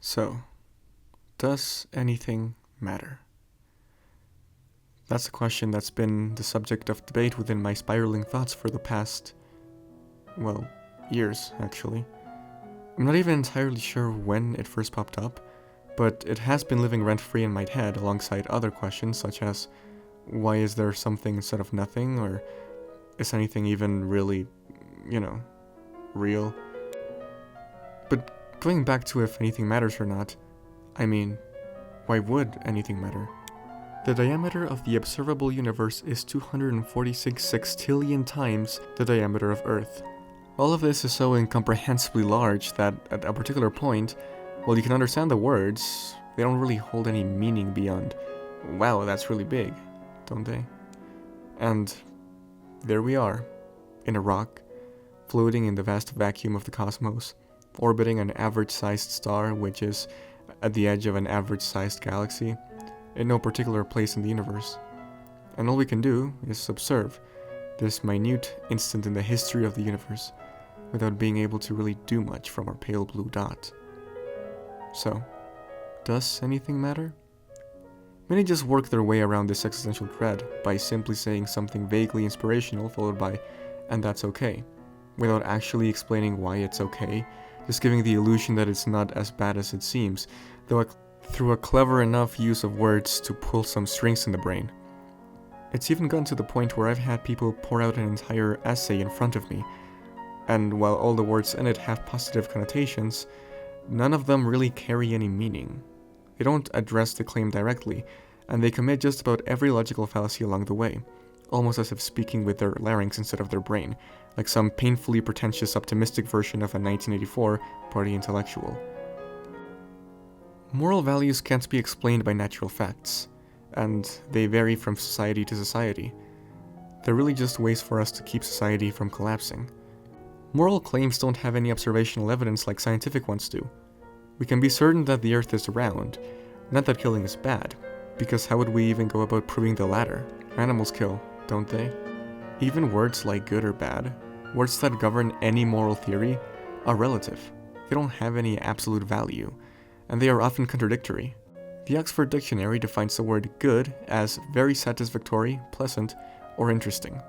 So, does anything matter? That's a question that's been the subject of debate within my spiraling thoughts for the past, well, years, actually. I'm not even entirely sure when it first popped up, but it has been living rent-free in my head alongside other questions such as, why is there something instead of nothing, or is anything even really, real? But going back to if anything matters or not, I mean, why would anything matter? The diameter of the observable universe is 246 sextillion times the diameter of Earth. All of this is so incomprehensibly large that at a particular point, while you can understand the words, they don't really hold any meaning beyond, wow, that's really big, don't they? And there we are, in a rock, floating in the vast vacuum of the cosmos, orbiting an average-sized star which is at the edge of an average-sized galaxy, in no particular place in the universe. And all we can do is observe this minute instant in the history of the universe, without being able to really do much from our pale blue dot. So, does anything matter? Many just work their way around this existential dread by simply saying something vaguely inspirational followed by, and that's okay, without actually explaining why it's okay, just giving the illusion that it's not as bad as it seems, though through a clever enough use of words to pull some strings in the brain. It's even gotten to the point where I've had people pour out an entire essay in front of me, and while all the words in it have positive connotations, none of them really carry any meaning. They don't address the claim directly, and they commit just about every logical fallacy along the way, almost as if speaking with their larynx instead of their brain, like some painfully pretentious optimistic version of a 1984 party intellectual. Moral values can't be explained by natural facts, and they vary from society to society. They're really just ways for us to keep society from collapsing. Moral claims don't have any observational evidence like scientific ones do. We can be certain that the Earth is round, not that killing is bad, because how would we even go about proving the latter? Animals kill, don't they? Even words like good or bad, words that govern any moral theory, are relative. They don't have any absolute value, and they are often contradictory. The Oxford Dictionary defines the word good as very satisfactory, pleasant, or interesting.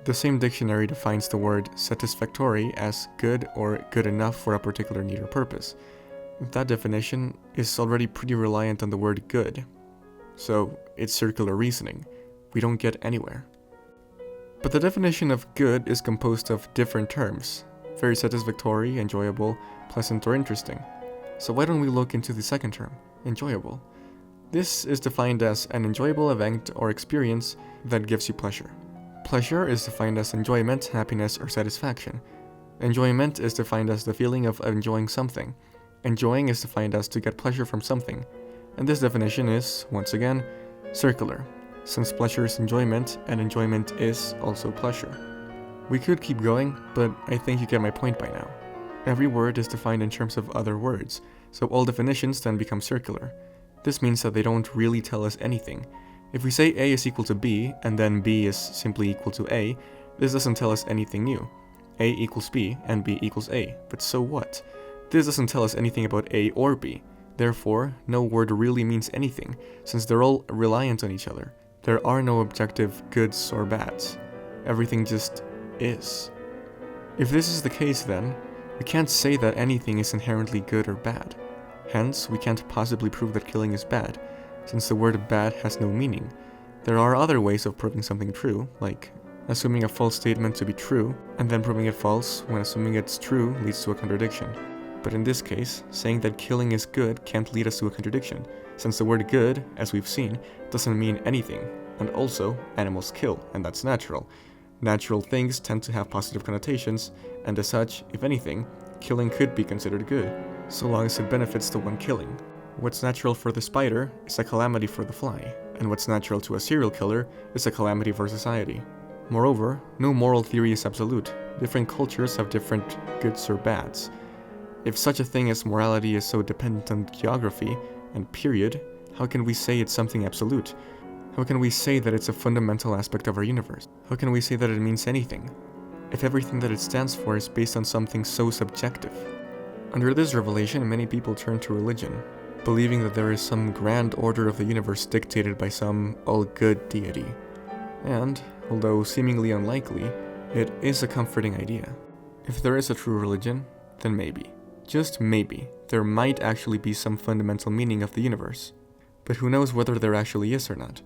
The same dictionary defines the word satisfactory as good or good enough for a particular need or purpose. That definition is already pretty reliant on the word good, so it's circular reasoning. We don't get anywhere. But the definition of good is composed of different terms: very satisfactory, enjoyable, pleasant, or interesting. So why don't we look into the second term, enjoyable? This is defined as an enjoyable event or experience that gives you pleasure. Pleasure is defined as enjoyment, happiness, or satisfaction. Enjoyment is defined as the feeling of enjoying something. Enjoying is defined as to get pleasure from something. And this definition is, once again, circular, since pleasure is enjoyment, and enjoyment is also pleasure. We could keep going, but I think you get my point by now. Every word is defined in terms of other words, so all definitions then become circular. This means that they don't really tell us anything. If we say A is equal to B, and then B is simply equal to A, this doesn't tell us anything new. A equals B, and B equals A, but so what? This doesn't tell us anything about A or B. Therefore, no word really means anything, since they're all reliant on each other. There are no objective goods or bads. Everything just is. If this is the case then, we can't say that anything is inherently good or bad. Hence, we can't possibly prove that killing is bad, since the word bad has no meaning. There are other ways of proving something true, like assuming a false statement to be true, and then proving it false when assuming it's true leads to a contradiction. But in this case, saying that killing is good can't lead us to a contradiction, since the word good, as we've seen, doesn't mean anything, and also, animals kill, and that's natural. Natural things tend to have positive connotations, and as such, if anything, killing could be considered good, so long as it benefits the one killing. What's natural for the spider is a calamity for the fly, and what's natural to a serial killer is a calamity for society. Moreover, no moral theory is absolute. Different cultures have different goods or bads. If such a thing as morality is so dependent on geography and period, how can we say it's something absolute? How can we say that it's a fundamental aspect of our universe? How can we say that it means anything, if everything that it stands for is based on something so subjective? Under this revelation, many people turn to religion, believing that there is some grand order of the universe dictated by some all-good deity. And, although seemingly unlikely, it is a comforting idea. If there is a true religion, then maybe, just maybe, there might actually be some fundamental meaning of the universe. But who knows whether there actually is or not.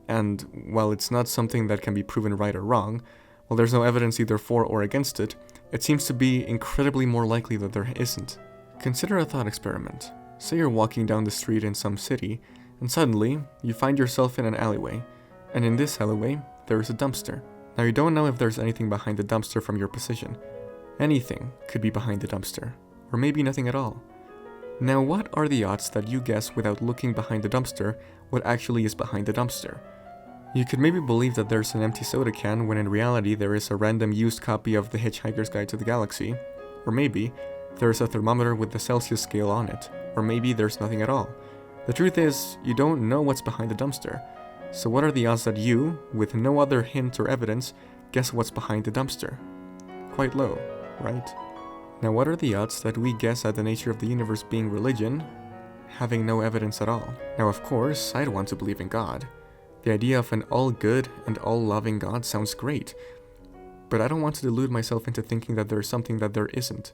And while it's not something that can be proven right or wrong, while there's no evidence either for or against it, it seems to be incredibly more likely that there isn't. Consider a thought experiment. Say you're walking down the street in some city, and suddenly, you find yourself in an alleyway. And in this alleyway, there is a dumpster. Now you don't know if there's anything behind the dumpster from your position. Anything could be behind the dumpster, or maybe nothing at all. Now what are the odds that you guess without looking behind the dumpster what actually is behind the dumpster? You could maybe believe that there's an empty soda can when in reality there is a random used copy of The Hitchhiker's Guide to the Galaxy. Or maybe there's a thermometer with the Celsius scale on it. Or maybe there's nothing at all. The truth is, you don't know what's behind the dumpster. So what are the odds that you, with no other hint or evidence, guess what's behind the dumpster? Quite low, right? Now what are the odds that we guess at the nature of the universe being religion, having no evidence at all? Now of course, I'd want to believe in God. The idea of an all-good and all-loving God sounds great, but I don't want to delude myself into thinking that there's something that there isn't.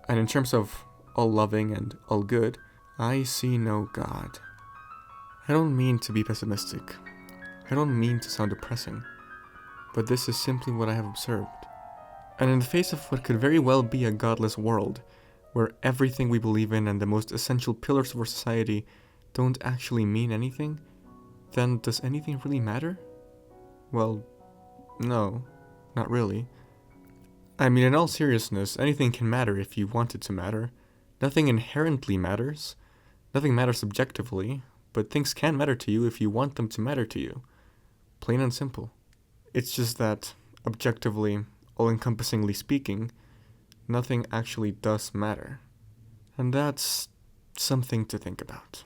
And in terms of all-loving and all-good, I see no God. I don't mean to be pessimistic. I don't mean to sound depressing. But this is simply what I have observed. And in the face of what could very well be a godless world, where everything we believe in and the most essential pillars of our society don't actually mean anything, then does anything really matter? Well, no, not really. I mean, in all seriousness, anything can matter if you want it to matter. Nothing inherently matters. Nothing matters objectively, but things can matter to you if you want them to matter to you. Plain and simple. It's just that, objectively, all-encompassingly speaking, nothing actually does matter. And that's something to think about.